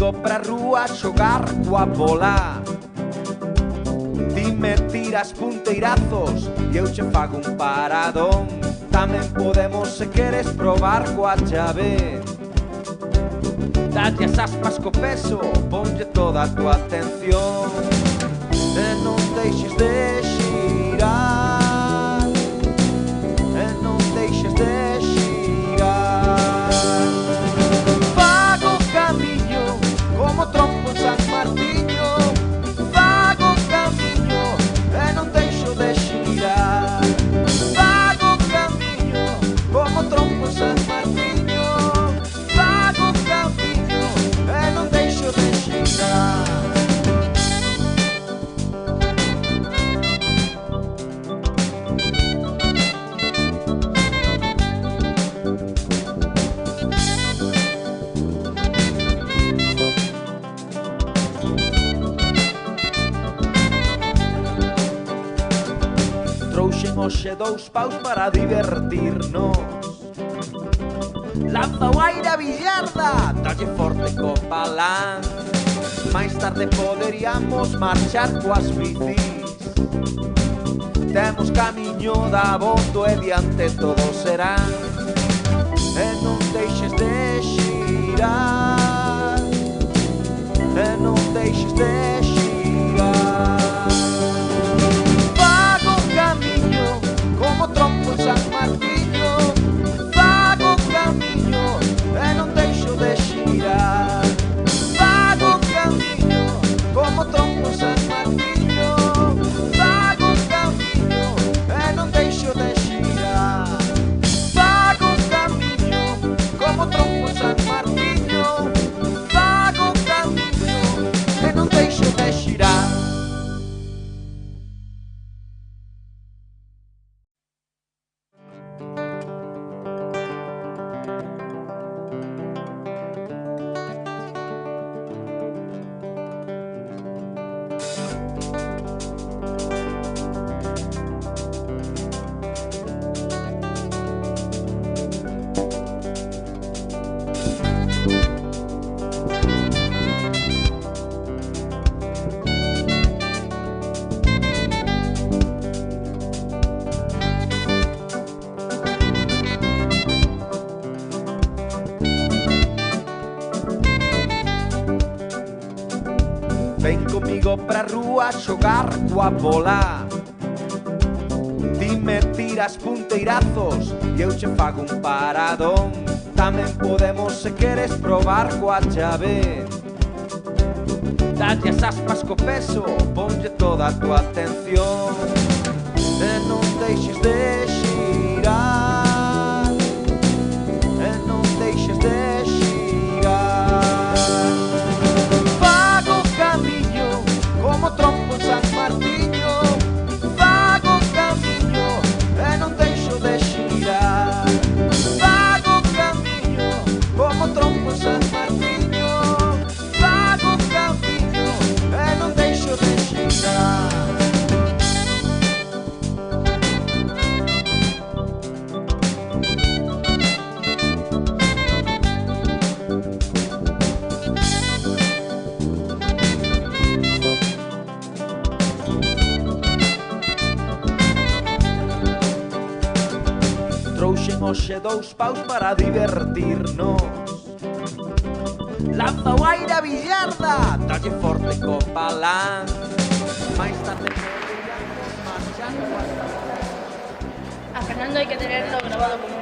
comigo pra rúa xogar coa bola. Ti me tiras punteirazos e eu che fago un paradón. Tamén podemos, se queres, probar coa chave. Dalle as aspas co peso, ponlle toda a tua atención. E non deixes de xirar, e non deixes de xirar. Fago camiño como trompo en San Martiño. Fago camiño e non deixo de xirar. Fago camiño como trompo en San Martiño. Fago camiño e non deixo de xirar. Trouxen hoxe 2 paus para divertirnos. Lanza o aire a billarda, dalle forte co palán. Mais tarde poderíamos marchar coas bicis. Temos camiño da abondo e diante todos serán. E non deixes de xirar, e non deixes de xirar. Fago camiño como trompo en San Martiño. Fago camiño e non deixo de xirar. Fago camiño como trompo en San Martiño. Fago camiño e non deixo de xirar. Fago camiño como trompo en San Martiño. Fago camiño e non deixo de xirar. Ven comigo pra rúa xogar coa bola. Ti me tiras punteirazos e eu che fago un paradón. Tamén podemos, se queres, probar coa chave. Dalle as aspas co peso, ponlle toda a tua atención. E non deixes de xirar, e non deixes de xirar. Fago camiño como trompo en San Martiño. Fago camiño e non deixo de xirar. Fago camiño como trompo en San Martiño. Fago camiño e non deixo de xirar. Trouxen hoxe 2 paus para divertirnos. Lanza o aire a billarda, dalle forte co palán. Mais tarde poderíamos marchar coas... A Fernando hay que tenerlo grabado como